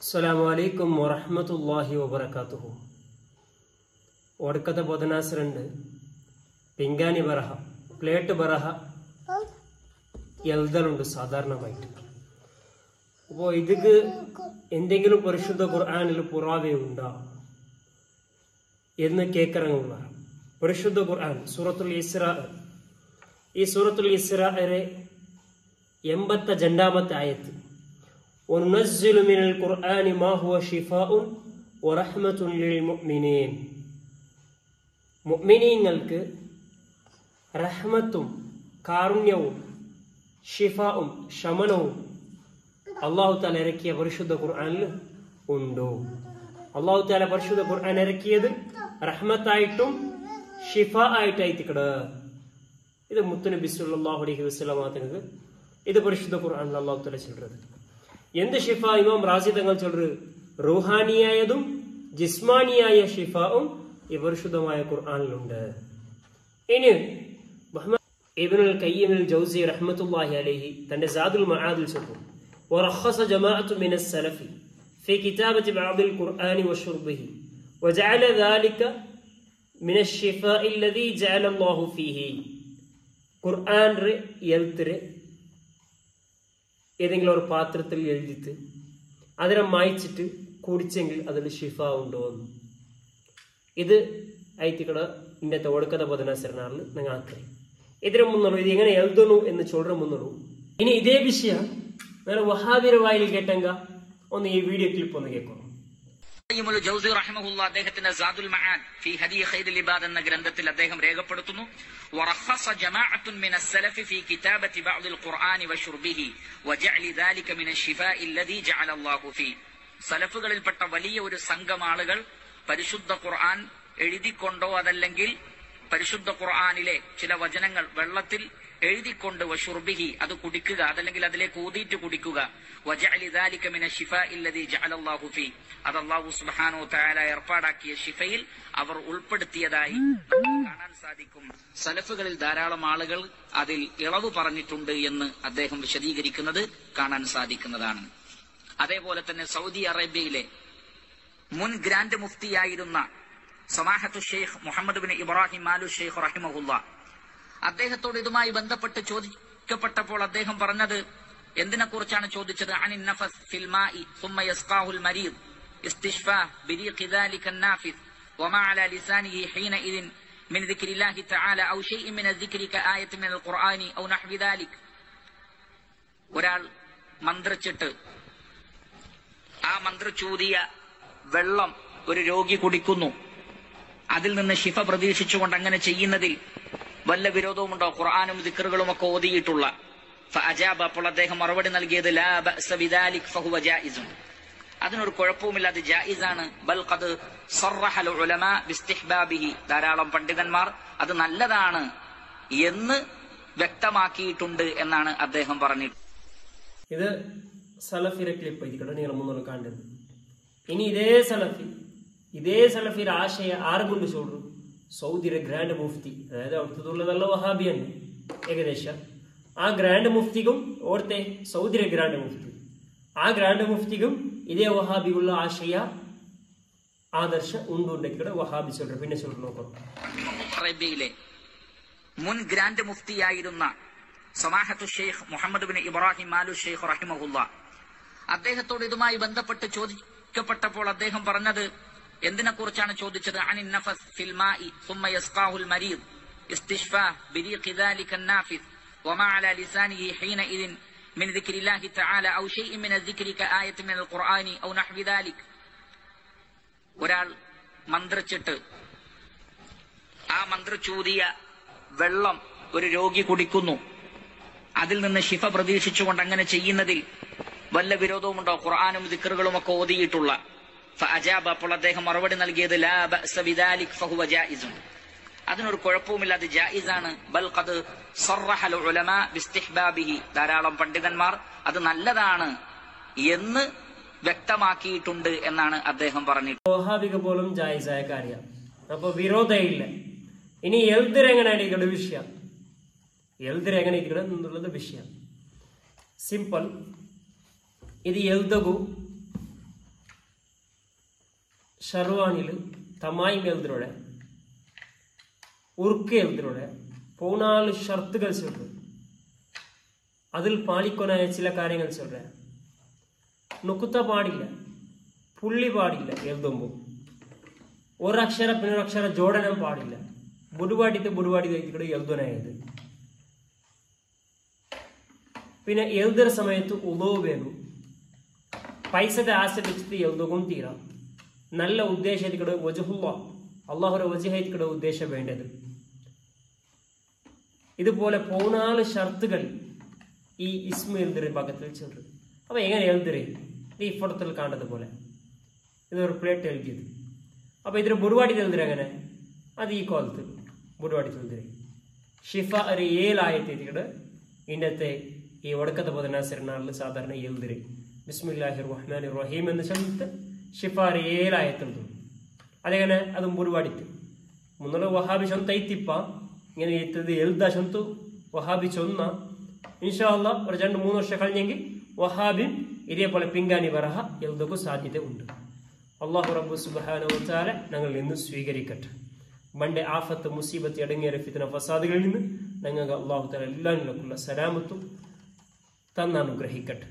Assalamu alaikum wa rahmatullahi wa barakatuhu. Odkata bodhanasrande pingani baraha plate baraha eldarundu sadharanamayitte. Appo idikku എന്തെങ്കിലും പരിശുദ്ധ ഖുർആനിൽ പുറാവേ ഉണ്ടോ എന്ന് കേൾക്കറങ്ങുക. പരിശുദ്ധ ഖുർആൻ സൂറത്തുൽ ഇസ്രാ, ഈ സൂറത്തുൽ ഇസ്രായിലെ 85ാമത്തെ ആയത്ത്, വനുനസ്സിലു മിനൽ ഖുർആനി മാ ഹുവ ശിഫാഉൻ വറഹ്മത്തുൻ ലിൽ മുഅ്മിനീൻ. മുഅ്മിനീങ്ങൾക്ക് റഹ്മത്തും കാരുണ്യവും ശിഫാഉം ശമനവും അല്ലാഹു തആല ഇറക്കിയ പരിശുദ്ധ ഖുർആനിൽ ഉണ്ടോ? അല്ലാഹു തആല പരിശുദ്ധ ഖുർആൻ ഇറക്കിയത് റഹ്മത്തായിട്ടും ഷിഫാ ആയിട്ടായിട്ടിക്കട. ഇത് മുത്തുനബി സല്ലല്ലാഹു അലൈഹി വസല്ലം തങ്ങൾക്ക് ഇത് പരിശുദ്ധ ഖുർആനിൽ അല്ലാഹു തആല சொல்றது. എന്ത് ഷിഫാ? ഇമാം റാസി തങ്ങൾ சொல்றது റൂഹാനിയായതും ജിസ്മാനിയായ ഷിഫാവും ഈ പരിശുദ്ധമായ ഖുർആനിലുണ്ട്. ഇനി മുഹമ്മദ് ഇബ്നുൽ ഖയ്യിം അൽ ജൗസി റഹ്മത്തുള്ളാഹി അലൈഹി തന്റെ സാദുൽ മആദിൽ ചൊല്ലുന്നു, ورخص جماعة من السلف في كتابة بعض القرآن وشربه وجعل ذلك من الشفاء الذي جعل الله فيه. ഖുർആൻ എഴുത്തിരെ ഏതെങ്കിലും ഒരു പാത്രത്തിൽ എഴുതിയിട്ട് അതിനെ മായ്ച്ചിട്ട് കുടിച്ചെങ്കിൽ അതിൽ ഷിഫ ഉണ്ടോ എന്ന്. ഇത് ആയിത്തിക്കട ഇന്നത്തെ ഒടുക്കത ബോധനാസരനാറിൽ നിങ്ങൾ ആക്കറി. ഇതിന് മുന്നുള്ളൂ ഇത് എങ്ങനെ എഴുതണു എന്ന് ചൊല്ലുന്ന മുന്നുള്ളൂ. ഇനി ഇതേ വിഷയം വേറെ വഹാബിയുടെ വായിൽ കേട്ടെങ്ക ഒന്ന് ഈ വീഡിയോ ക്ലിപ്പ് ഒന്ന് കേൾക്കണം. ജൗസി റഹിമഹുല്ലാഹ് അദ്ദേഹത്തിന്റെ സാദുൽ മആദ് ഫീ ഹദീ ഖൈറുൽ ഇബാദ് എന്ന ഗ്രന്ഥത്തിൽ അദ്ദേഹം രേഖപ്പെടുത്തുന്നു, വറഖസ ജമാഅത്തുൻ മിനസ് സലഫി ഫീ കിതാബത്തി ബഅദിൽ ഖുർആനി വശുർബിഹി വജഅലി ദാലിക മിനശ് ശിഫാഇ അല്ലദീ ജഅല അല്ലാഹു ഫീ. സലഫുകളിൽപ്പെട്ട വലിയ ഒരു സംഘം ആളുകൾ പരിശുദ്ധ ഖുർആൻ എഴുതിക്കൊണ്ടോ അതല്ലെങ്കിൽ പരിശുദ്ധ ഖുർആനിലെ ചില വചനങ്ങൾ വെള്ളത്തിൽ എഴുതിക്കൊണ്ട് വശുർബിഹി അത് കുടിക്കുക, അതല്ലെങ്കിൽ അതിലേക്ക് ഊതിയിട്ട് കുടിക്കുക, വജഅലി ദാലിക മിനശ് ശിഫാഇ അല്ലദീ ജഅല അല്ലാഹു ഫീ, അത് അല്ലാഹു സുബ്ഹാനഹു തആല ഏർപ്പാടാക്കിയ ശിഫയിൽ അവർ ഉൾപ്പെടുത്തിയതായി കാണാൻ സാധിക്കും. സലഫുകളിൽ ധാരാളം ആളുകൾ അതിൽ ഇളവ് പറഞ്ഞിട്ടുണ്ട് എന്ന് അദ്ദേഹം വിശദീകരിക്കുന്നത് കാണാൻ സാധിക്കുന്നതാണ്. അതേപോലെ തന്നെ സൗദി അറേബ്യയിലെ മുൻ grand മുഫ്തിയായിരുന്ന സമാഹത്തു Sheikh Muhammad bin Ibrahim aloo Sheikh റഹിമഹുല്ലാഹ്, അദ്ദേഹത്തോട് ഇതുമായി ബന്ധപ്പെട്ട് ചോദിക്കപ്പെട്ടപ്പോൾ അദ്ദേഹം പറഞ്ഞത് എന്തിനെ കുറിച്ചാണ് ചോദിച്ചത്? അനിൻ നഫസ് ഫിൽ മാഇ ثم يسقاه المريض استشفاء بريق ذلك النافذ وما على لسانه حينئذ من ذكر الله تعالى او شيء من الذكر كآية من القرآن او نحو ذلك. ഒരാൾ മന്ത്രിച്ചിട്ട് ആ മന്ത്രിച്ചൂതിയ വെള്ളം ഒരു രോഗി കുടിക്കുന്നു, അതിൽ നിന്ന് ശിഫ പ്രതീക്ഷിച്ചുകൊണ്ട് അങ്ങനെ ചെയ്യുന്നതിൽ വല്ല വിരോധവുമുണ്ടോ? ഖുർആനും ദിക്റുകളും ഒക്കെ ഓതിയിട്ടുള്ള. ഫഅജാബ, അപ്പോൾ അദ്ദേഹം മറുപടി നൽകിയത് ലാ ബഅസ ബിദാലിക് ഫഹുവ ജായിസുൻ, അതിനൊരു കുഴപ്പവുമില്ല, അത് ജായിസാണ്. ബൽ ഖദ് സറഹൽ ഉലമാ ബിസ്തിഹ്ബാബിഹി, ധാരാളം പണ്ഡിതന്മാർ അത് നല്ലതാണ് എന്ന് വ്യക്തമാക്കിയിട്ടുണ്ട് എന്നാണ് അദ്ദേഹം പറഞ്ഞത്. ഇത് സലഫിയുടെ ക്ലിപ്പ് ആയിരിക്കട്ടെ, നിങ്ങൾ മുന്നോട്ട് കണ്ടത്. ഇനി ഇതേ സലഫിയുടെ ആശയ ആരെ കൊണ്ട് ചോടും? സൗദിയുടെ ഗ്രാൻഡ് മുഫ്തി, അതായത് അവിടുത്തുള്ളതല്ല വഹാബിയാണ് ഏകദേശം. ആ ഗ്രാൻഡ് മുഫ്തിക്കും ഓർത്തെ സൗദിയുടെ ഗ്രാൻഡ് മുഫ്തി, ആ ഗ്രാൻഡ് മുഫ്തിക്കും ഇതേ വഹാബിയുള്ള ആശയ ആദർശ ഉണ്ടുണ്ടെങ്കിൽ വഹാബി ചൊല്ലു. പിന്നെ ചൊല്ലു നോക്കാം. അറേബ്യയിലെ മുൻ grand മുഫ്തിയായിരുന്ന സമാഹത്തു Sheikh Muhammad bin Ibrahim aloo Sheikh റഹിമഹുല്ലാഹ്, അദ്ദേഹത്തോട് ഇതുമായി ബന്ധപ്പെട്ട് ചോദിക്കപ്പെട്ടപ്പോൾ അദ്ദേഹം പറഞ്ഞത് എന്തിനെ കുറിച്ചാണ് ചോദിച്ചത്? അനിൻ നഫസ് ഫിൽ മാഇ ثم يسقاه المريض استشفاء بريق ذلك النافذ وما على لسانه حينئذ من ذكر الله تعالى او شيء من الذكر كآية من القرآن او نحو ذلك. ഒരാൾ മന്ത്രിച്ചിട്ട് ആ മന്ത്രിച്ചൂതിയ വെള്ളം ഒരു രോഗി കുടിക്കുന്നു, അതിൽ നിന്ന് ശിഫ പ്രതീക്ഷിച്ചുകൊണ്ട് അങ്ങനെ ചെയ്യുന്നതിൽ വല്ല വിരോധവുമുണ്ടോ? ഖുർആനും ദിക്റുകളും ഒക്കെ ഓതിയിട്ടുള്ള. ഫഅജാബ, അപ്പോൾ അദ്ദേഹം മറുപടി നൽകിയത് ലാ ബഅസ ബിദാലിക് ഫഹുവ ജായിസുൻ, അതിനൊരു കുഴപ്പവുമില്ല, അത് ജായിസാണ്. ബൽ ഖദ് സറഹൽ ഉലമാ ബിസ്തിഹ്ബാബിഹി, ധാരാളം പണ്ഡിതന്മാർ അത് നല്ലതാണ് എന്ന് വ്യക്തമാക്കിയിട്ടുണ്ട് എന്നാണ് അദ്ദേഹം പറഞ്ഞത്. വഹാബിക പോലും ജായിസായ കാര്യം, അപ്പൊ വിരോധമില്ല. ഇനി എഴുതിരെങ്ങനെ വിഷയം, ಎಲ್ದಿರೆ ವಿಷಯ ಸಿಂಪಲ್. ಇದು ಎಲ್ದಗು ഷർവാനിൽ തമായിം എഴുതിലൂടെ ഉറുക്ക് എഴുതിലൂടെ 14 ഷർത്തുകൾ ചൊല്ലും. അതിൽ പാലിക്കൊനായ ചില കാര്യങ്ങൾ ചൊല്ലുക. നുക്കുത്ത പാടില്ല, പുള്ളി പാടില്ല, എഴുതുമ്പോൾ ഒരക്ഷര പിന്നൊരക്ഷര ജോഡനം പാടില്ല. ബുടുപാടി കൂടെ എഴുതാനായത്. പിന്നെ എഴുതുന്ന സമയത്ത് ഉദവ് വേണം. പൈസത്തെ ആശ്രയിച്ചിട്ട് എഴുതുകയും തീരാം. നല്ല ഉദ്ദേശത്തിലൂടെ വജുഹുള്ള അള്ളാഹുടെ വജുഹത്തിലൂടെ ഉദ്ദേശം വേണ്ടത്. ഇതുപോലെ 14 ഷർത്തുകൾ ഈ ഇസ്മ എഴുതുന്ന ഭാഗത്തിൽ ചെറുത്. അപ്പൊ എങ്ങനെ എഴുതുരേ? ഈ ഫോട്ടത്തിൽ കാണുന്നത് പോലെ ഇതൊരു പ്ലേറ്റ് എഴുതിയത്. അപ്പൊ ഇതിന് ബുടുപാടി എഴുതുര എങ്ങനെ? അത് ഈ കോലത്ത് ബുടുപാടി എഴുതുരേ. ഷിഫ ഒരു 7 ആയത്തിലൂടെ ഇന്നത്തെ ഈ ഒടുക്കത്തെ പതിനാസിരനാളിൽ സാധാരണ എഴുതുരേ. ബിസ്മില്ലാഹിർ റഹ്മാനിർ റഹീം എന്ന് ചൊല്ലിട്ട് ഷിഫ ഒരു 7 ആയത്തുണ്ട്. അതെങ്ങനെ? അതും ബുടുപാടിത്ത് മുന്നോട്ട് വഹാബി ചൊന്ത ഇത്തിപ്പ ഇങ്ങനെ എത്തത് എഴുതാ ചൊന്തു വഹാബി ചൊന്ന ഇൻഷാ അല്ലാ ഒരു 2-3 വർഷം കഴിഞ്ഞെങ്കിൽ വഹാബി ഇതേപോലെ പിങ്കാനി ബറഹ എഴുതಕ್ಕೂ സാധ്യത ഉണ്ട്. അല്ലാഹു റബ്ബു സുബ്ഹാനഹു വ തആല ഞങ്ങളിൽ നിന്ന് സ്വീകരിക്കട്ടെ. മണ്ടെ ആഫത്ത് മുസീബത്ത് അടങ്ങിയ ഫിത്ന ഫസാദുകളിൽ നിന്ന് ഞങ്ങൾക്ക് അല്ലാഹു തആല എല്ലാവർക്കുള്ള സലാമത്തും തന്നനുഗ്രഹിക്കട്ടെ.